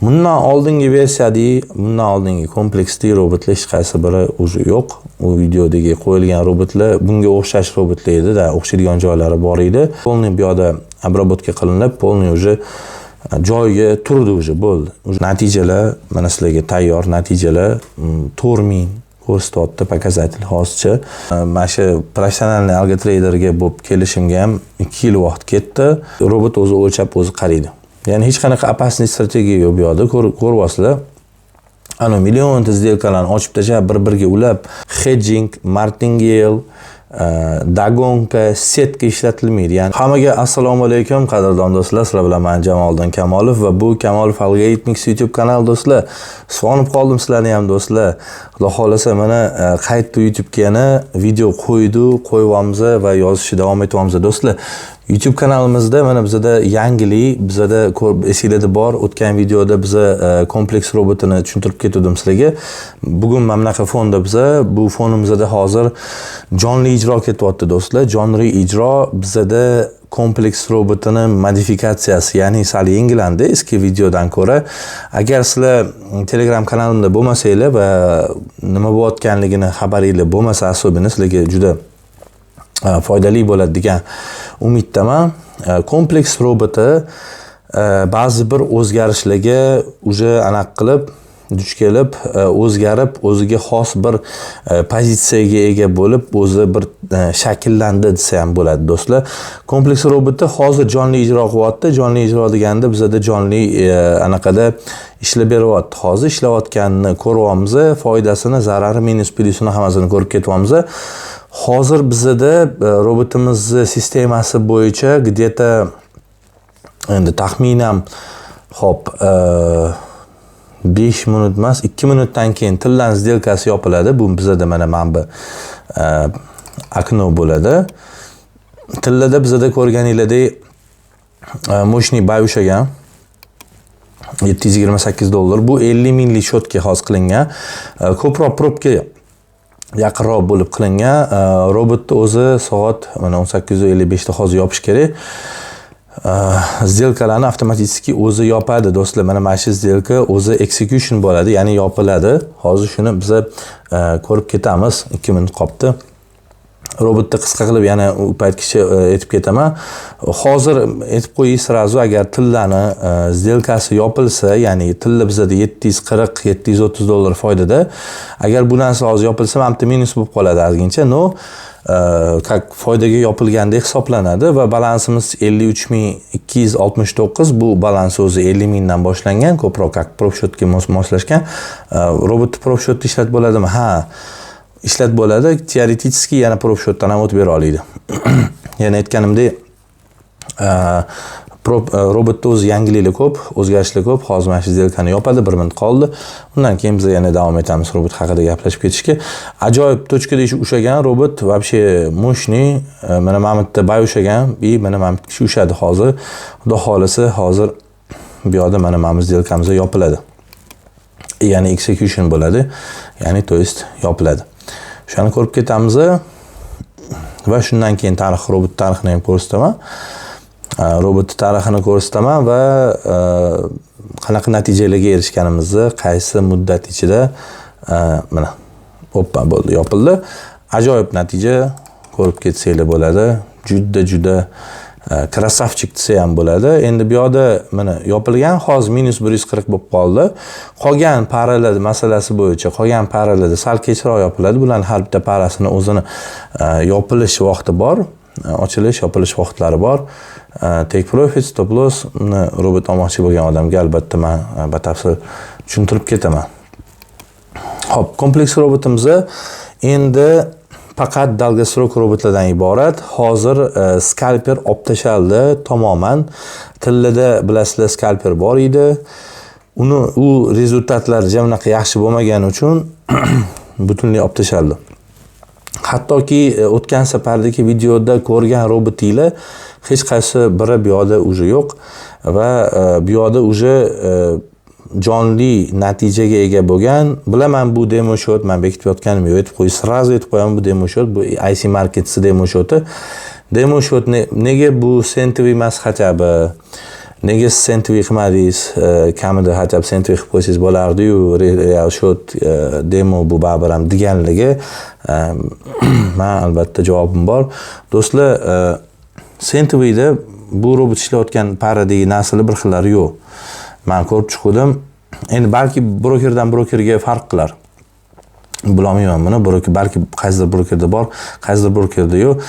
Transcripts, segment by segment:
Bundan oldingi versiyada, bundan oldingi kompleksli robotlar hech qaysi biri o'zi yo'q. U videodagi qo'yilgan robotlar bunga o'xshash robotlar edi-da, o'xshaydigan joylari bor edi. Polni bu yoqda обработка qilinib, polni уже joyiga turdi уже bo'ldi. Natijalar mana sizlarga tayyor natijalar 4000 ko'rsatyapti показатель hozircha. Mana shu professionalniy algotraderga bo'lib kelishimga ham 2 yil vaqt ketdi. Robot o'zi o'lchab, o'zi qaraydi. Ya'ni hech qanaqa opasniy strategiya yo'q bu yoqda. Ko'ryapsizlar. Ana millionta сделкаlarni ochib tashlab, bir-biriga ulab, hedging, martingale, dagonka, setka ishlatilmaydi. Ya'ni hammaga assalomu alaykum qadrdon do'stlar. Sizlar bilan men Jamoliddin Kamolov va bu Kamolov Algorithmics YouTube kanali do'stlar. Sog'inib qoldim sizlarni ham do'stlar. Xudo xolasa mana qaytdi YouTubega yana video qo'yyapmiz va yozishni davom etyapmiz do'stlar. YouTube kanalimizda mana bizda yangilik, bizda esinglarda bor. O'tgan videoda biz kompleks robotini tushuntirib ketdim sizlarga. Bugun mana bunaqa fonda bu fonimizda hozir jonli ijro ketyapti do'stlar. Jonli ijro bizda kompleks robotini modifikatsiyasi, ya'ni sal yengilandi eski videodan ko'ra. Agar sizlar Telegram kanalimda bo'lmasanglar va nima bo'layotganligini xabaringiz bo'lmasa, asobini sizlarga juda foydali bo'ladi degan umiddaman. Kompleks roboti ba'zi bir o'zgarishlarga уже aniq qilib duch kelib, o'zgarib, o'ziga xos bir pozitsiyaga ega bo'lib, o'zi bir shakllandi desa ham bo'ladi do'stlar. Kompleks robotni hozir jonli ijro qilyapti. Jonli ijro deganda bizda jonli anaqada ishlab beryapti. Hozir ishlayotganini ko'ryapmiz, foydasini, zarari, minus plyusini hammasini ko'rib ketyapmiz. Hozir bizda robotimiz sistemasi bo'yicha где-то endi taxminan 5 minut emas, 2 minutdan keyin tillan сделкасы yopiladi. Bu bizda mana bu okno bo'ladi. Tillada bizda ko'rganinglardek moshniy bay ushlagan $728. Bu 50 minglik shotga xos qilingan. Ko'proq probka yaqinroq bo'lib qilingan. Robotni o'zi soat mana 18:55 da hozir yopish kerak. Сделкаlarni avtomatik o'zi yopadi do'stlar. Mana shu сделка o'zi execution bo'ladi, ya'ni yopiladi. Hozir shuni biz ko'rib ketamiz. 2 minut qoldi. Robotni qisqa qilib yana u paytgacha aytib ketaman. Hozir aytib qo'ying srazu, agar tillani сделкасы yopilsa, ya'ni tilla bizda $740-730 foydada. Agar bu narsa hozir yopilsa, hamda minus bo'lib qoladi ozgincha. Как foydaga yopilganda hisoblanadi va balansimiz 53269. Bu balans o'zi 50 mingdan boshlangan, ko'proq как propshotga moslashgan. Robotni propshotda ishlat bo'ladimi? Ha. Ishlat bo'ladi. Teoretik yana propshotdan ham o'tib bera oladi. Yana aytganimdek, robotda o'zi yangiliklar ko'p, o'zgarishlar ko'p. Hozir mana shu сделкani yopadi, 1 minut qoldi. Undan keyin biz yana davom etamiz robot haqida gaplashib ketishga. Ajoyib tochkada ushlagan robot, вообще moshniy. Mana Mamutda bay ushlagan, mana Mamut kishi ushadi hozir. Xudo xolasa hozir bu yoqda mana Mamut сделкamiz yopiladi. Ya'ni execution bo'ladi. Ya'ni to есть yopiladi. Shuni ko'rib ketamiz va shundan keyin robot tarixini ham ko'rsataman. Robot tarixini ko'rsataman va qanaqa natijalarga erishganimizni, qaysi muddat ichida mana hoppa bo'ldi, yopildi. Ajoyib natija ko'rib ketsanglar bo'ladi. Juda krasavchik desa ham bo'ladi. Endi bu yoqda mana yopilgan, hozir minus 140 bo'lib qoldi. Qolgan paralar masalasi bo'yicha, qolgan paralarda sal kechroq yopiladi. Bularning har bitta parasini o'zini yopilish vaqti bor, ochilish, yopilish vaqtlari bor. Take profit, stop loss, robot olmoqchi bo'lgan odamga albatta men batafsil tushuntirib ketaman. Xo'p, kompleks robotimiz endi faqat dalgasrok robotlardan iborat. Hozir skalper olib tashaldi tamoman. Tillada bilasizlar skalper bor edi. U rezultatlar jamnaqa yaxshi bo'lmagani uchun butunlay olib tashaldi. Hattoki o'tgan safardagi videoda ko'rgan robotinglar hech qaysi biri bu yoqda уже yo'q va bu yoqda уже jonli natijaga ega bo'lgan. Bilaman bu demo shot, men bekitib yotganim yo'q, aytib qo'yish, srazu aytib qo'yaman, bu demo shot, bu IC Markets demo shoti. Demo shot nega bu sentoviy emas, xachabi nega siz Sentry qilmadingiz, kamida hatto Sentry qilib qo'ysangiz bo'lardi-yu, real shot demo bu baribir ham deganligi, men albatta javobim bor. Do'stlar, Sentryda bu robot ishlayotgan paradagi narsalar bir xillari yo'q. Men ko'rib chiqdim. Endi balki brokerdan brokerga farq qilar. Bilmayman buni, balki qaysidir brokerda bor, qaysidir brokerda yo'q.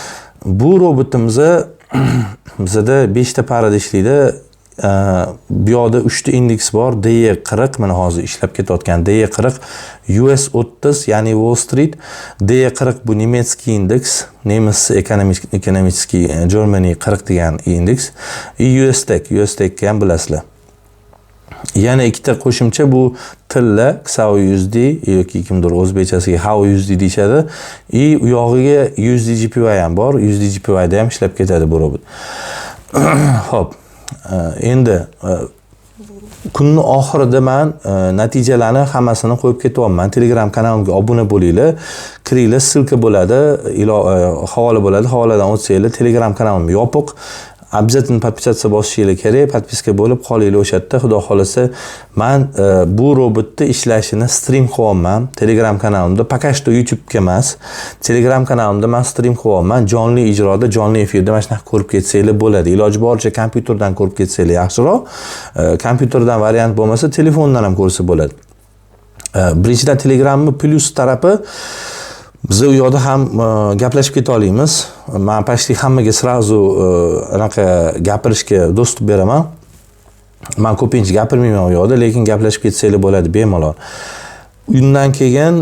Bu robotimizni bizda 5 ta parada ishlaydi. Bu yoqda 3 ta indeks bor. DE40 mana hozir ishlab ketayotgan DE40, US 30 ya'ni Wall Street, DE40 bu nemetskiy indeks, Nemis ekonomический Germany 40 degan indeks, US ham bilasizlar. Yana ikkita qo'shimcha bu tilla XAUUSD yoki kimdir o'zbekchasiga HAUUSD deyshadi. U yog'iga USDJPY ham bor. USDJPY da ham ishlab ketadi bu robot. Xo'p. Endi kunning oxirida men natijalarni hammasini qo'yib ketyapman. Telegram kanalimga obuna bo'linglar. Kiringlar, ssilka bo'ladi, havola bo'ladi. Havoladan o'tsanglar, Telegram kanalim yopiq. Обязательно подписаться bosishinglar kerak, подписка bo'lib qolinglar o'sha yerda. Xudo xolasa, men bu robotni ishlashini stream qilyapman Telegram kanalimda. Пока что YouTube'ga emas, Telegram kanalimda men stream qilyapman. Jonli ijroda, jonli efirda mana shunaqa ko'rib ketsanglar bo'ladi. Iloji boricha kompyuterdan ko'rib ketsanglar yaxshiroq. Kompyuterdan variant bo'lmasa, telefondan ham ko'rsa bo'ladi. Birinchidan Telegramni plus tarafi biz u yoqda ham gaplashib keta olamiz. Men почти hammaga srazu anaqa gapirishga dostуп beraman. Men ko'pincha gapirmayman u yoqda, lekin gaplashib ketsanglar bo'ladi bemalol. Undan keyin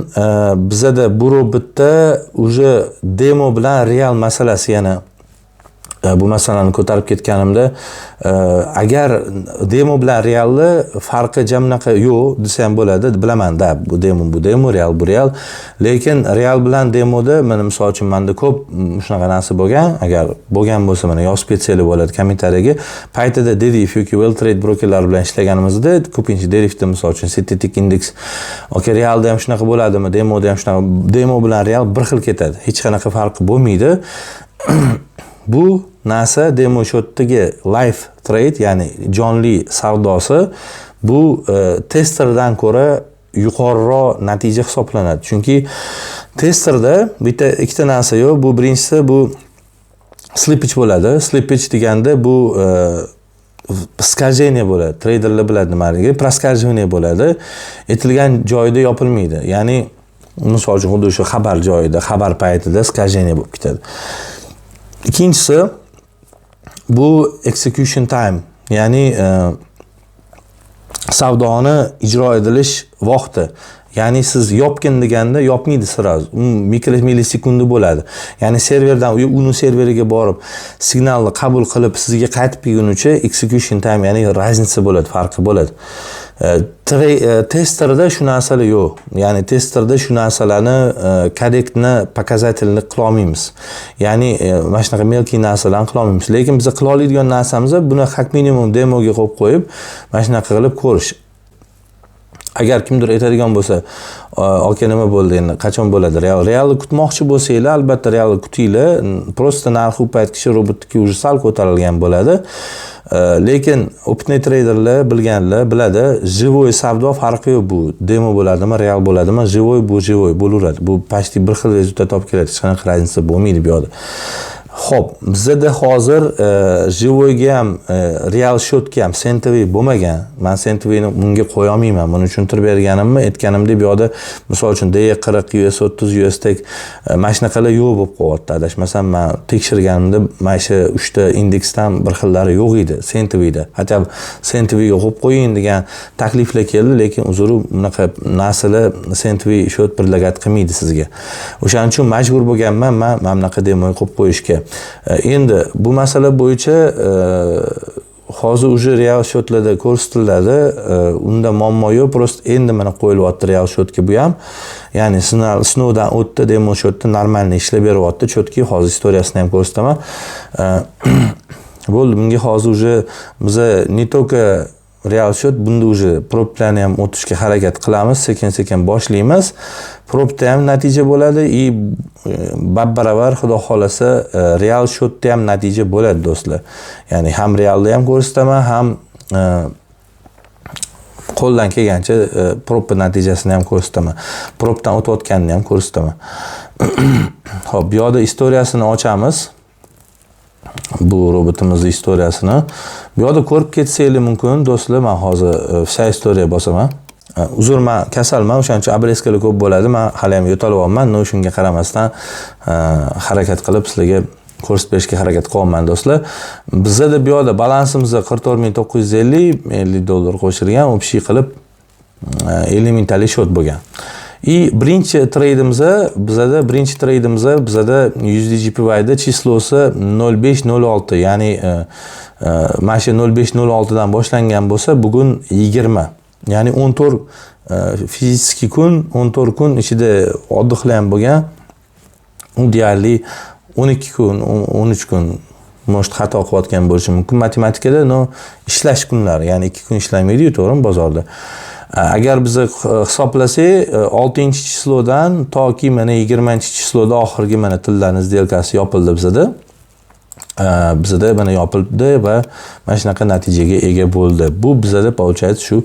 bizda bu robotda уже demo bilan real masalasi yana bu masalani ko'tarib ketganimda, agar demo bilan realni farqi jamnaqa yo'q desa ham bo'ladi, bilaman-da, bu demo, real bu real. Lekin real bilan demoda mana misol uchun menda ko'p shunaqa narsa bo'lgan. Agar bo'lgan bo'lsa mana yozib ketsanglar bo'ladi kommentariyaga. Paytida Derif yoki Well Trade brokerlar bilan ishlaganimizda ko'pincha Derifda misol uchun sintetik indeks, realda ham shunaqa bo'ladimi, demoda ham shunaqa, demo bilan real bir xil ketadi. Hech qanaqa farqi bo'lmaydi. Bu narsa demo shotdagi live trade, ya'ni jonli savdosi, bu testerdan ko'ra yuqoriroq natija hisoblanadi. Chunki testerda bitta ikkita narsa yo'q. Bu birinchisi bu slippage bo'ladi. Slippage deganda bu skajeniya bo'ladi. Traderlar biladi nimaligi. Proskajeniya bo'ladi. Aytilgan joyda yopilmaydi. Ya'ni misol uchun xuddi shu xabar joyida, xabar paytida skajeniya bo'lib ketadi. Ikkinchisi bu execution time, ya'ni savdoni ijro etilish vaqti. Ya'ni siz yopgin deganda yopmaydi sirazu. Millisekunda bo'ladi. Ya'ni serverdan uni serveriga borib signalni qabul qilib sizga qaytib kelgunicha execution time, ya'ni raznica bo'ladi, farqi bo'ladi. Testerda shu narsalar yo'q. Ya'ni testerda shu narsalarni korektni показательni qila olmaymiz. Ya'ni mana shunaqa melki narsalarni qila olmaymiz. Lekin biz qila oladigan narsamiz buni haq minimum demoga qo'yib qo'yib, mana shunaqa qilib ko'rish. Agar kimdir aytadigan bo'lsa, "Aka nima bo'ldi endi? Qachon bo'ladi real?" Realni kutmoqchi bo'lsanglar, albatta realni kutinglar. Prosta narxi u paytgacha robotniki уже sal ko'tarilgan bo'ladi. Lekin optniy traderlar bilganlar biladi, живой savdo farqi yo'q bu. Demo bo'ladimi, real bo'ladimi, живой bu живой bo'laveradi. Bu почти bir xil rezultat olib keladi. Hech qanaqa raznica bo'lmaydi bu yoqda. Xo'p, bizda hozir живойga ham, real shotga ham Sentry bo'lmagan. Men Sentryni bunga qo'ya olmayman. Buni tushuntirib berganimni, aytganimdek bu yoqda misol uchun DE40, US 30, USDek mana shunaqalar yo'q bo'lib qo'yapti. Adashmasam men tekshirganimda mana shu 3 ta indeksdan bir xillari yo'q edi Sentryda. Hatto Sentryga qo'yib qo'ying degan takliflar keldi, lekin uzri bunaqa narsalar Sentry shot birlagat qilmaydi sizga. O'shaning uchun majbur bo'lganman men mana bunaqa demoy qo'yib qo'yishga. Endi bu masala bo'yicha hozir уже real shotlarda ko'rsatiladi. Unda muammo yo'q, prosta endi mana qo'yilyapti real shotga bu ham. Ya'ni sinovdan o'tdi, demo shotda normalniy ishlab beryapti. Chotki hozir istoriyasini ham ko'rsataman. Bo'ldi, bunga hozir уже biz не только real shot. Bunda уже problarni ham o'tishga harakat qilamiz, sekin-sekin boshlaymiz. Probda ham natija bo'ladi и bab-baravar xudo xolasa real shotda ham natija bo'ladi do'stlar. Ya'ni ham realda ham ko'rsataman, ham qo'ldan kelgancha prob natijasini ham ko'rsataman. Probdan o'tayotganini ham ko'rsataman. Xo'p, bu yerda istoriyasini ochamiz. Bu robotimizning istoriyasini. Bu yerda ko'rib ketsanglar mumkin do'stlar, men hozir vsa istoriya bosaman. Uzr, men kasalman, o'shaning uchun obreskalar ko'p bo'ladi. Men hali ham yo'talyapman. Shunga qaramasdan harakat qilib sizlarga ko'rsatib berishga harakat qilyapman do'stlar. Bizda bu yerda balansimizda 44950 $50 qo'shilgan, общий qilib 50 mingtalik shot bo'lgan. Birinchi treydimizda bizada USDJPY'da chislosi 0506, ya'ni mana shu 0506 dan boshlangan bo'lsa, bugun 20. Ya'ni 14 fiziki kun, 14 kun ichida oddihlar ham bo'lgan. U deyarli 12 kun, 13 kun может xato qilayotgan bo'lishi mumkin. Matematikada ishlash kunlari, ya'ni 2 kun ishlamaydi-ku, to'g'rimi, bozorda. Agar biz hisoblasak, 6-chislodan toki mana 20-chisloda oxirgi mana tillarning сделкасы yopildi bizda. Bizda mana yopildi va mana shunaqa natijaga ega bo'ldi. Bu bizda получается shu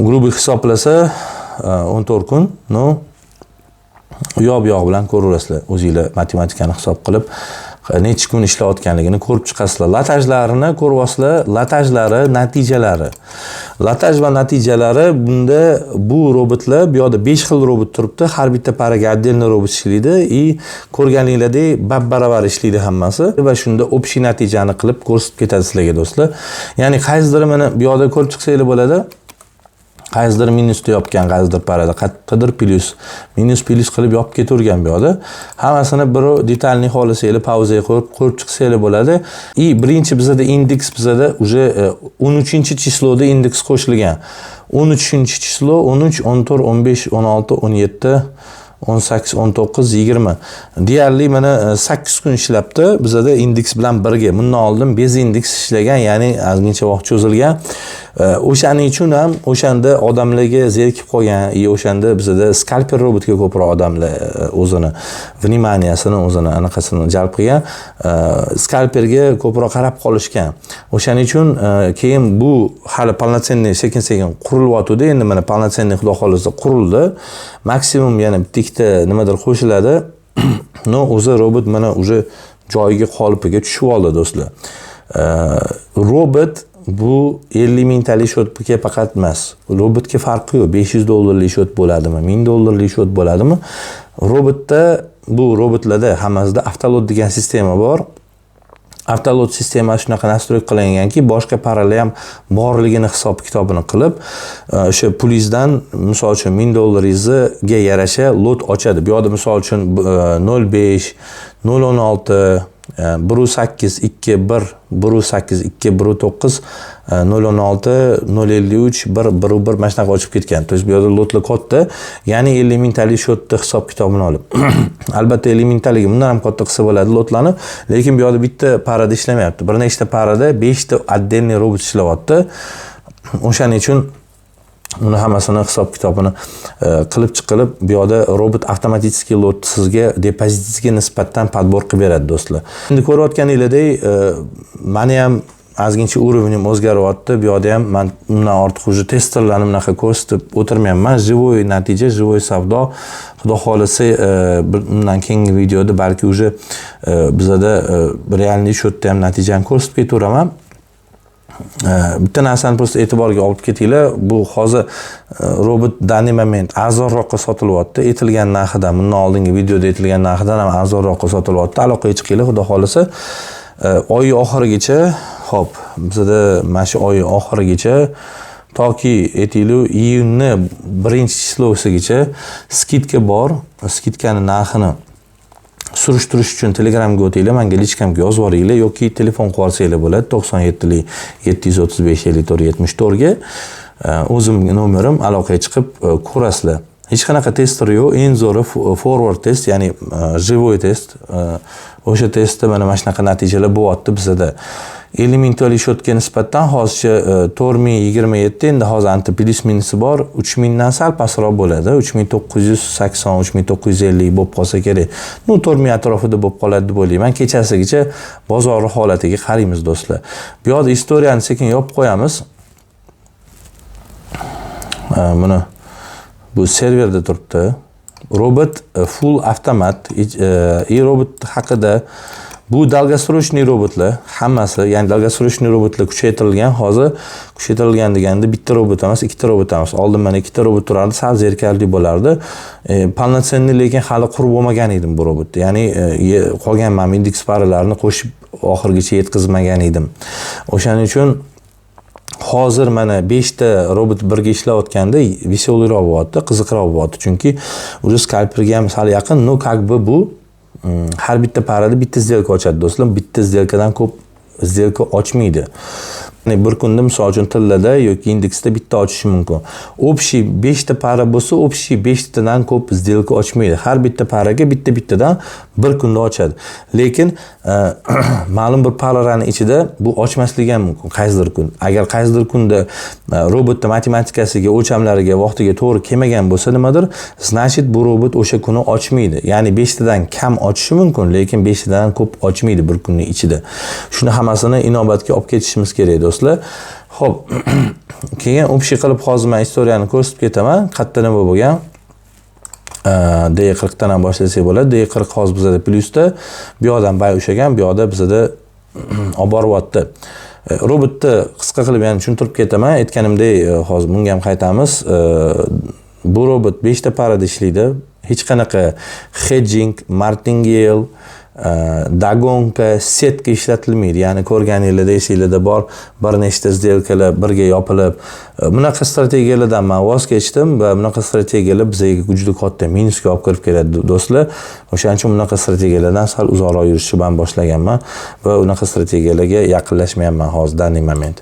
grubi hisoblasa 14 kun, yo'q bilan ko'raverasizlar. O'zingizlar matematikani hisob qilib necha kun ishlayotganligini ko'rib chiqasizlar. Latajlarini ko'ryapsizlar, latajlari, natijalari. Lataj va natijalari bunda bu robotlar, bu yerda 5 xil robot turibdi. Har bitta paraga отдельно robot ishlaydi и ko'rganinglardek bab-baravar ishlaydi hammasi va shunda общий natijani qilib ko'rsatib ketadi sizlarga do'stlar. Ya'ni qaysidir mana bu yerda ko'rib chiqsanglar bo'ladi. Qaysidir minusda yopgan, qaysidir parada qattiqdir minus qilib yopib ketavergan bu yerda. Hammasini bir detalni xohlasanglar pauzaga qo'yib ko'rib chiqsanglar bo'ladi. Birinchi bizda indeks уже 13-chisloda indeks qo'shilgan. 13-chislo 13, 14, 15, 16, 17, 18, 19, 20. Deyarli mana 8 kun ishlabdi. Bizda indeks bilan birga. Bundan oldin bez indeks ishlagan, ya'ni ozgincha vaqt cho'zilgan. O'shaning uchun ham o'shanda odamlarga zerikib qolgan, o'shanda bizda skalper robotga ko'proq odamlar o'zini vnimaniyasini, o'zini anaqasini jalb qilgan, skalperga ko'proq qarab qolishgan. O'shaning uchun keyin bu hali полноценный sekin-sekin qurilyotdi. Endi mana полноценный xudo xolasa qurildi. Maksimum yana bitta nimadir qo'shiladi. O'zi robot mana уже joyiga qolipiga tushib oldi do'stlar. Robot bu 50 mingtalik shotga faqat emas. Robotga farqi yo'q. $500 shot bo'ladimi, $1000 shot bo'ladimi? Bu robotlarda hammasida avtolot degan sistema bor. Avtolot sistemasi shunaqa nastroy qilinganki, boshqa paralar ham borligini hisob-kitobini qilib, o'sha pulingizdan misol uchun $1000 ga yarasha lot ochadi. Bu yerda misol uchun 05, 016, 1.8, 2.1, 1.8, 2.1, 9, 0.16, 0.53, 1.1 mana shunaqa ochib ketgan. To есть bu yerda lotlar katta, ya'ni 50 mingtalik shotda hisob-kitobini olib. Albatta 50 mingtaligi bundan ham katta qilsa bo'ladi lotlarni, lekin bu yerda bitta parada ishlamayapti. Bir nechta parada 5 ta отдельный robot ishlayapti. O'shaning uchun uni hammasini hisob-kitobini qilib chiqilib, bu yerda robot avtomatik lot sizga depozitingizga nisbatan podbor qilib beradi do'stlar. Endi ko'rayotganinglardek, meni ham ozgincha urovnim o'zgaryapti. Bu yerda ham men undan ortiq уже testerlarni bunaqa ko'rsatib o'tirmayapman. Живой natija, живой savdo. Xudo xolasa, bundan keyingi videoda balki уже bizda realniy shotda ham natijani ko'rsatib ketaveraman. Bitta narsani просто e'tiborga olib ketinglar. Bu hozir robot данный moment arzonroqqa sotilyapti. Aytilgan narxidan, bundan oldingi videoda aytilgan narxidan ham arzonroqqa sotilyapti. Aloqaga chiqinglar, xudo xolasa. Oy oxirigacha, xo'p, bizda mana shu oy oxirigacha toki aytaylik iyunning 1-chislosigacha skidka bor. Skidkani narxini surishtirish uchun Telegramga o'tinglar, menga lichkamga yozib yuboringlar yoki telefon qilsanglar bo'ladi 97 735 54 74 ga. O'zimning nomerim, aloqaga chiqib ko'rasizlar. Hech qanaqa tester yo'q, eng zo'ri forward test, ya'ni живой test. O'sha testda mana shunaqa natijalar bo'lyapti bizda. 50 ming to'lik shotga nisbatan hozircha 4027, endi hozir ancha plyus minusi bor, 3000 dan sal pastroq bo'ladi. 3980, 3950 bo'lib qolsa kerak. 4000 atrofida bo'lib qoladi deb o'ylayman. Kechasigacha bozor holatiga qaraymiz do'stlar. Bu yerda istoriyani sekin yopib qo'yamiz. Buni bu serverda turibdi. Robot full avtomat. Robot haqida bu долгосрочный robotlar hammasi, ya'ni долгосрочный robotlar kuchaytirilgan. Hozir kuchaytirilgan deganda bitta robot emas, ikkita robot emas. Oldin mana ikkita robot turardi, sal zerkarli bo'lardi. Полноценный lekin hali qurib bo'lmagan edim bu robotni. Ya'ni qolgan mana index paralarni qo'shib oxirigacha yetkazmagan edim. O'shaning uchun hozir mana 5 ta robot birga ishlayotganda veselroq bo'lyapti, qiziqroq bo'lyapti. Chunki уже skalperga ham sal yaqin, no как бы bu har bitta parada bitta сделка ochadi do'stlar. Bitta сделкаdan ko'p сделка ochmaydi. Bir kunda misol uchun tillada yoki indeksda bitta ochishi mumkin. Общий 5 ta para bo'lsa, общий 5 tadan ko'p сделка ochmaydi. Har bitta paraga bitta-bittadan bir kunda ochadi. Lekin ma'lum bir paralarning ichida bu ochmasligi ham mumkin qaysidir kun. Agar qaysidir kunda robotning matematikasiga, o'lchamlariga vaqtiga to'g'ri kelmagan bo'lsa nimadir, значит bu robot o'sha kuni ochmaydi. Ya'ni 5 tadan kam ochishi mumkin, lekin 5 tadan ko'p ochmaydi bir kunning ichida. Shuni hammasini inobatga olib ketishimiz kerak do'stlar. Xo'p, keyin общий qilib hozir men istoriyani ko'rsatib ketaman. Qayerda nima bo'lgan? D40 dan ham boshlasak bo'ladi. D40 hozir bizda plyusda, bu yoqdan bay ushagan, bu yoqda bizda olib boryapti. Robotni qisqa qilib yana tushuntirib ketaman. Aytganimdek, hozir bunga ham qaytamiz. Bu robot 5 ta parada ishlaydi. Hech qanaqa hedging, martingale, dagonka, setka ishlatilmaydi. Ya'ni ko'rganinglarda esinglarda bor bir nechta сделкаlar birga yopilib, bunaqa strategiyalardan men voz kechdim va bunaqa strategiyalar bizga juda katta minusga olib kirib keladi do'stlar. O'shaning uchun bunaqa strategiyalardan sal uzoqroq yurishni men boshlaganman va unaqa strategiyalarga yaqinlashmayapman hozir данный moment.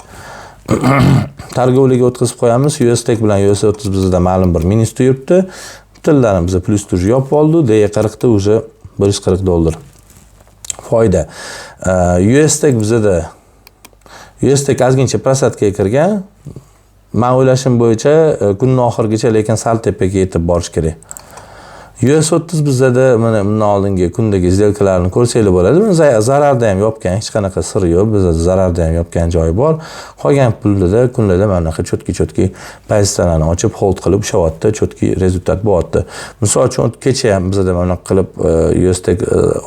Targovlikka o'tkazib qo'yamiz. USTech bilan US30 bizda ma'lum bir minus yuribdi. Tillarni biz plyus turji yopib oldi. D40 da уже $140. Foyda. USTech bizda USTech ozgincha prasatga kirgan. Men o'ylashim bo'yicha kunning oxirigacha lekin sal tepaga yetib borish kerak. US30 bizda mana bundan oldingi kundagi сделкаlarni ko'rsanglar bo'ladi. Zararda ham yopgan, hech qanaqa siri yo'q. Bizda zararda ham yopgan joyi bor. Qolgan pullarda kunlarda mana bunaqa chotki pozitsiyalarni ochib hold qilib ushlayapti, chotki rezultat bo'lyapti. Misol uchun kecha ham bizda mana bunaqa qilib USTech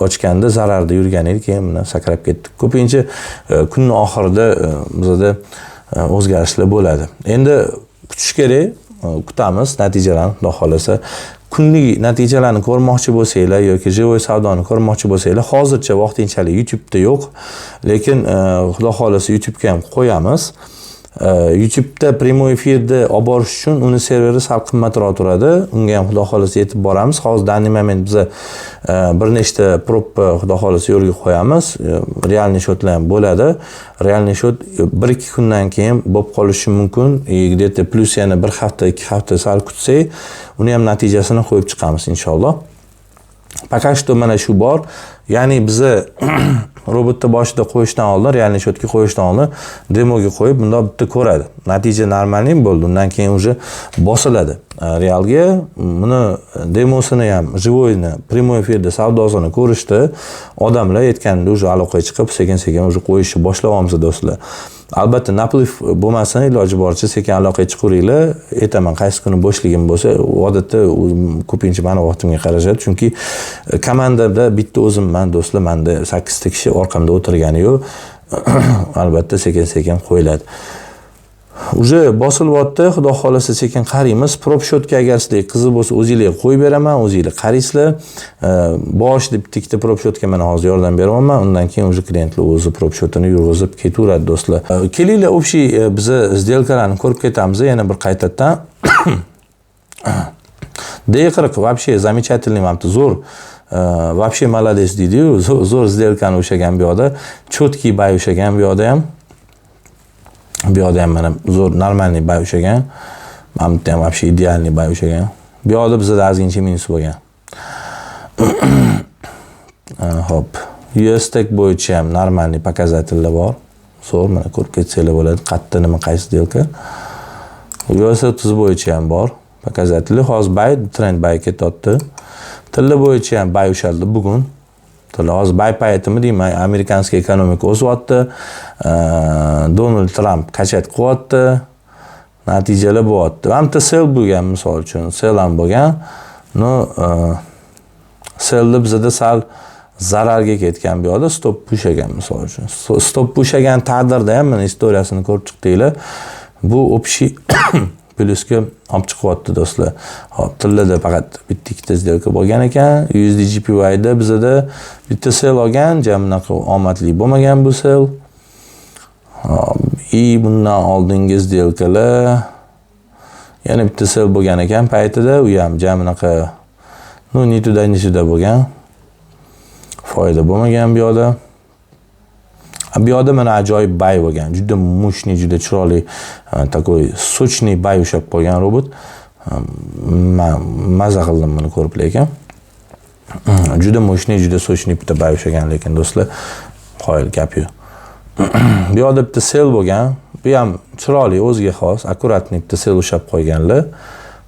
ochganda zararda yurgan edi, keyin buni sakrab ketdi. Ko'pincha kunning oxirida bizda o'zgarishlar bo'ladi. Endi kutish kerak, kutamiz natijalarni, xudo xolasa. Kunlik natijalarni ko'rmoqchi bo'lsanglar yoki живой savdoni ko'rmoqchi bo'lsanglar, hozircha vaqtinchalik YouTube'da yo'q, lekin xudo xolasa YouTube'ga ham qo'yamiz. YouTube'da prямой efirda olib borish uchun uni serveri sal qimmatroq turadi. Unga ham xudo xolasa yetib boramiz. Hozir данный moment biz bir nechta prop xudo xolasa yo'lga qo'yamiz. Realniy shotlar ham bo'ladi. Realniy shot 1-2 kundan keyin bo'lib qolishi mumkin. Где-то plus yana 1 hafta, 2 hafta sal kutsak, uni ham natijasini qo'yib chiqamiz inshaalloh. Пока что mana shu bor. Ya'ni biza robotni boshida qo'yishdan oldin, realniy shotga qo'yishdan oldin demoga qo'yib, bunda bitta ko'radi. Natija normalniy bo'ldi. Undan keyin уже bosiladi. Realga buni demosini ham, живойni, prямой efirda savdosini ko'rishdi. Odamlar aytganda уже aloqaga chiqib, sekin-sekin уже qo'yishni boshlayapmiz do'stlar. Albatta napliv bo'lmasin, iloji boricha sekin aloqaga chiqaveringlar. Aytaman, qaysi kuni bo'shligim bo'lsa, odatda ko'pincha meni vaqtimga qarashadi, chunki komandada bitta o'zimman do'stlar, menda 8 ta kishi orqamda o'tirgani yo'q. Albatta sekin-sekin qo'yiladi. Уже bosilyapti, xudo xolasa sekin qaraymiz. Prop shotga agar sizlarga qiziq bo'lsa, o'zingizlarga qo'yib beraman, o'zingizlar qaraysizlar. Boshida bitta prop shotga men hozir yordam beraman. Undan keyin o'zi klientlar o'zi prop shotini yurg'izib ketaveradi do'stlar. Kelinglar, общий biz сделкаlarni ko'rib ketamiz yana bir qaytadan. D40 вообще замечательный mamti, zo'r. Вообще молодец deydi-yu, zo'r сделкani o'shagan bu yoqda. Chotki bay o'shagan bu yoqda ham. Bu yoqda ham mana zo'r normalniy bay ushagan. Mana bu ham вообще idealniy bay ushagan. Bu yoqda bizda ozgincha minus bo'lgan. Hop. USTech bo'yicha ham normalniy показательlar bor. zo'r, mana ko'rib ketsanglar bo'ladi. Qayerda nima qaysi delka. US30 bo'yicha ham bor. Показатели hozir buy, trend buy ketyapti. Tilla bo'yicha ham buy ushaldi bugun. Hozir buy paytimi deyman, amerikanskiy ekonomika o'syapti. Donald Trump qachat qilyapti. Natijalar bo'lyapti. Hamda sell bo'lgan, misol uchun, sell ham bo'lgan. No, sellni bizda sal zararga ketgan bu yoqda stop pushagan, misol uchun. Stop pushagan taqdirda ham mana istoriyasini ko'rib chiqdinglar. Bu общий plyusga olib chiqyapti do'stlar. Hop, tillada faqat bitta ikkita сделка bo'lgan ekan. USD JPY da bizda bitta sell olgan, jamnaqa omadli bo'lmagan bu sell. Bundan oldingi сделкаlar yana bitta sell bo'lgan ekan paytida, u ham jamnaqa nituda bo'lgan. Foyda bo'lmagan bu yoqda. Bu yoqda mana ajoyib buy bo'lgan. Juda mushni, juda chiroyli, takoy sochniy buy ushab qo'ygan robot. Maza qildim buni ko'rib lekin. Juda mushni, juda sochniy bitta buy ushagan lekin do'stlar, qoyil gap yo'q. Bu yoqda bitta sell bo'lgan. Bu ham chiroyli, o'ziga xos, akkuratni bitta sell ushab qo'yganlar.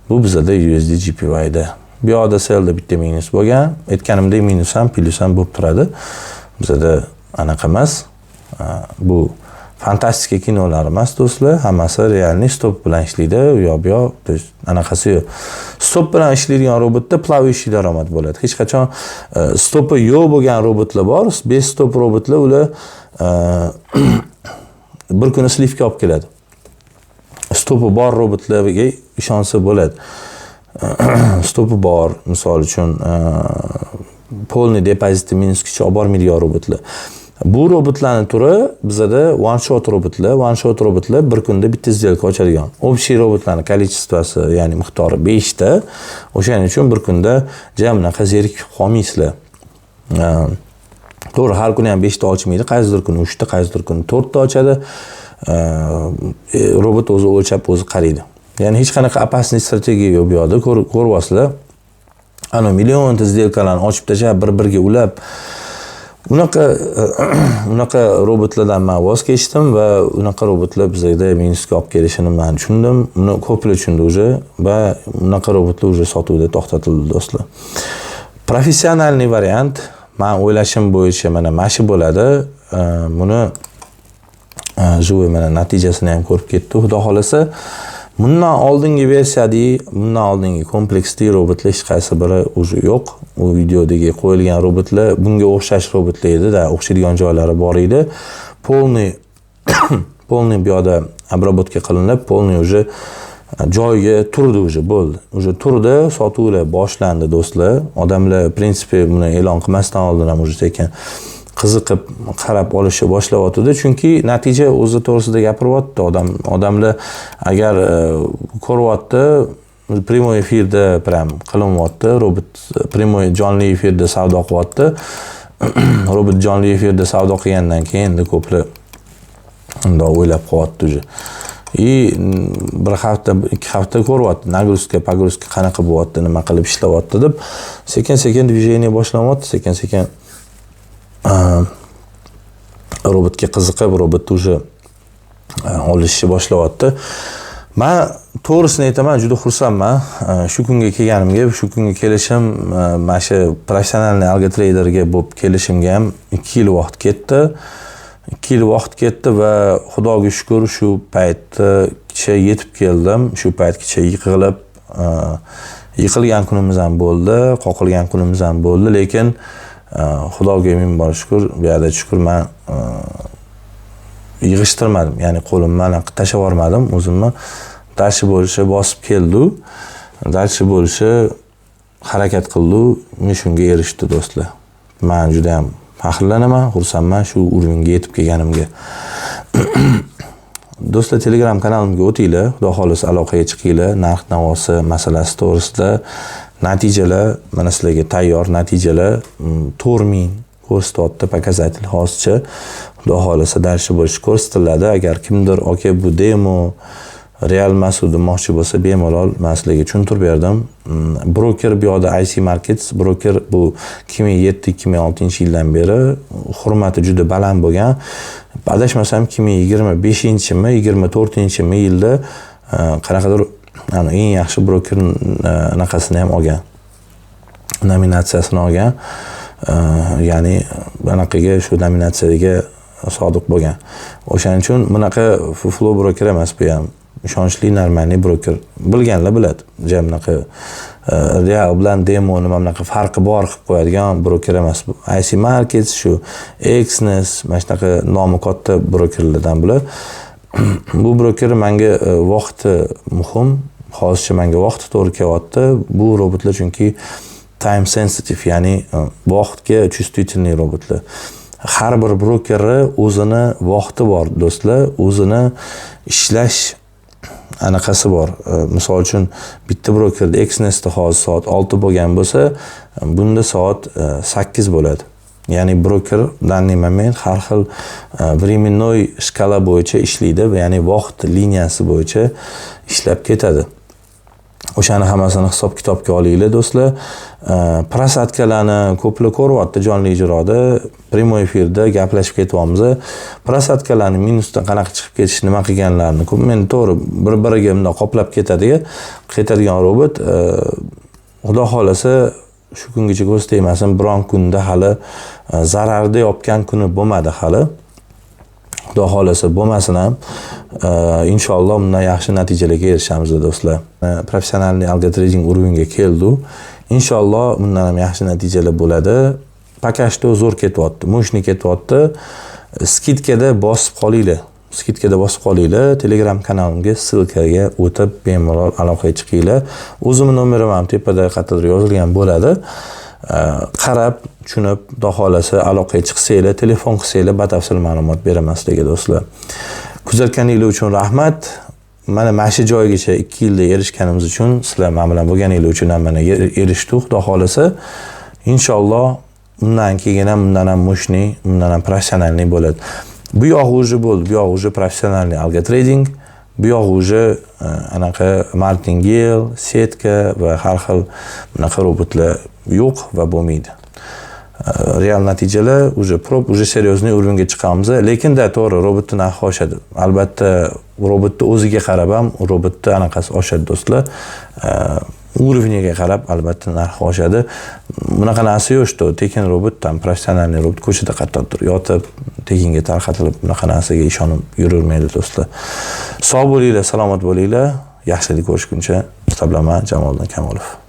Bu bizda USD JPY da. Bu yoqda sellda bitta minus bo'lgan. Aytganimdek minus ham, plus ham bo'lib turadi. Bizda anaqa emas. Bu fantastika kinolar emas do'stlar, hammasi realniy stop bilan ishlaydi. U yoq bu yoq, anaqasi yo'q. Stop bilan ishlaydigan robotda plavishi daromad bo'ladi. Hech qachon stopi yo'q bo'lgan robotlar bor, bestop robotlar, ular bir kuni slivga olib keladi. Stopi bor robotlarga ishonsa bo'ladi. Stopi bor, misol uchun polni depoziti minusgacha olib bormaydigan robotlar. Bu robotlarning turi bizda one shot robotlar bir kunda bitta сделка ochadigan. Общий robotlarning количествоsi, ya'ni miqdori 5 ta. O'shaning uchun bir kunda jamnaqa zerikib qolmaysizlar. To'g'ri, har kuni ham 5 ta ochmaydi, qaysidir kuni 3 ta, qaysidir kuni 4 ta ochadi. Robot o'zi o'lchab, o'zi qaraydi. Ya'ni hech qanaqa opasniy strategiya yo'q bu yoqda. Ko'ryapsizlar. Ana millionta сделкаlarni ochib tashlab, bir-biriga ulab, unaqa robotlardan men voz kechdim va unaqa robotlar bizda minusga olib kelishini men tushundim. Uni ko'plar tushundi уже va unaqa robotlar уже sotuvda to'xtatildi do'stlar. Professionalniy variant, men o'ylashim bo'yicha mana shu bo'ladi. Buni jo'y mana natijasini ham ko'rib ketdi, xudo xolasa. Bundan oldingi versiyadagi, bundan oldingi kompleksli robotlar hech qaysi biri уже yo'q. U videodagi qo'yilgan robotlar bunga o'xshash robotlar edi-da, o'xshaydigan joylari bor edi. Polniy bu yoqda обработка qilinib, polniy уже joyiga turdi, уже bo'ldi. Уже turdi, sotuvlar boshlandi do'stlar. Odamlar prinsipi buni e'lon qilmasdan oldin ham уже sekin qiziqib qarab olishni boshlayotdi, chunki natija o'zi to'g'risida gapiryapti odamlar. Agar ko'ryapti, primoy efirda pram qilinyapti, robot primoy jonli efirda savdo qilyapti. Robot jonli efirda savdo qilgandan keyin endi ko'plar unda o'ylab qo'yapti уже. Bir hafta, 2 hafta ko'ryapti, nagruska qanaqa bo'lyapti, nima qilib ishlayapti deb sekin-sekin движение boshlanyapti, sekin-sekin robotga qiziqib, robot уже olishni boshlayapti. Men to'g'risini aytaman, juda xursandman. Shu kunga kelganimga, shu kunga kelishim, mana shu professionalniy algo treyderga bo'lib kelishimga ham 2 yil vaqt ketdi. 2 yil vaqt ketdi va xudoga shukr shu paytgacha yetib keldim. Shu paytgacha yiqilgan kunimiz ham bo'ldi, qoqilgan kunimiz ham bo'ldi, lekin xudoga ming bor shukr, bu yerda shukr men yig'ishtirmadim, ya'ni qo'limni tashlab yubormadim, o'zimni dalshi bo'lishi bosib keldi, dalshi bo'lishi harakat qildi, men shunga erishdi do'stlar. Men juda ham faxrlanaman, xursandman shu uringa yetib kelganimga. Do'stlar, Telegram kanalimga o'tinglar, xudo xolisa aloqaga chiqinglar, narx-navosi masalasi to'g'risida. Natijalar mana sizlarga tayyor natijalar 4000 ko'rsatyapti показатель hozircha. Xudo xolisa darshi bo'lishi ko'rsatiladi. Agar kimdir aka bu demo real emas demoqchi bo'lsa, bemalol men sizlarga tushuntirib berdim. Broker bu yoqda IC Markets, broker bu 2007-2006 yildan beri hurmati juda baland bo'lgan. adashmasam 2025-mi, 24-mi yilda qanaqadir eng yaxshi broker anaqasini ham olgan. Nominatsiyasini olgan. Ya'ni bunaqaga shu nominatsiyaga sodiq bo'lgan. O'shaning uchun bunaqa flow broker emas bu ham. Ishonchli, normalniy broker. Bilganlar biladi. Bunaqa real bilan demo nima bunaqa farqi bor qilib qo'yadigan broker emas bu. IC Markets shu Exness mana shunaqa nomi katta brokerlardan bular. Bu broker menga vaqti muhim. Hozircha menga vaqti to'g'ri kelyapti. Bu robotlar chunki time sensitive, ya'ni vaqtga чувствительный robotlar. Har bir brokerni o'zini vaqti bor do'stlar, o'zini ishlash anaqasi bor. Misol uchun bitta brokerda Exnessda hozir soat 6 bo'lgan bo'lsa, bunda soat 8 bo'ladi. Ya'ni broker данный moment har xil временной shkala bo'yicha ishlaydi, ya'ni vaqt liniyasi bo'yicha ishlab ketadi. O'shani hammasini hisob-kitobga olinglar do'stlar. Prasatkalarni ko'plar ko'ryapti jonli ijroda, prямой efirda gaplashib ketyapmiz. Prasatkalarni minusdan qanaqa chiqib ketish, nima qilganlarini ko'p men to'g'ri bir-biriga bunday qoplab ketadigan robot. Xudo xolasa shu kungacha ko'z tegmasin, biron kunda hali zararda yopgan kuni bo'lmadi hali. Xudo xolasa bo'lmasin ham, inshaalloh bundan yaxshi natijalarga erishamiz do'stlar. Professionalniy algo trading uroviniga keldi. Inshaalloh bundan ham yaxshi natijalar bo'ladi. Pakashda zo'r ketyapti, mo'shni ketyapti. Skidkada bosib qolinglar. Telegram kanalimga ssilkaga o'tib bemalol aloqaga chiqinglar. O'zimning nomerim ham tepada qayerdadir yozilgan bo'ladi. Qarab, tushunib, xudo xolasa aloqaga chiqsanglar, telefon qilsanglar batafsil ma'lumot beraman sizlarga do'stlar. Kuzatganingiz uchun rahmat. Mana shu joygacha 2 yilda erishganimiz uchun, sizlar men bilan bo'lganingiz uchun ham mana erishdik, xudo xolasa. Inshaalloh bundan keyin ham bundan ham mo'shni, bundan ham professionalniy bo'ladi. Bu yoq уже bo'ldi, bu yoq уже professionalniy algo trading, bu yoq уже anaqa martingale, setka va har xil bunaqa robotlar yo'q va bo'lmaydi. Real natijalar уже серьезный уровеньga chiqamiz, lekin to'g'ri robotning narxi oshadi. Albatta robotni o'ziga qarab ham robotning anaqasi oshadi do'stlar. Уровеньga qarab albatta narxi oshadi. Bunaqa narsa yo'q, что tekin robotdan professionalniy robot ko'chada qayerdadir yotib, tekinga tarqatilib bunaqa narsaga ishonib yuravermaydi do'stlar. Sog' bo'linglar, salomat bo'linglar. Yaxshilik ko'rishguncha, hisoblaman Jamoliddin Kamolov.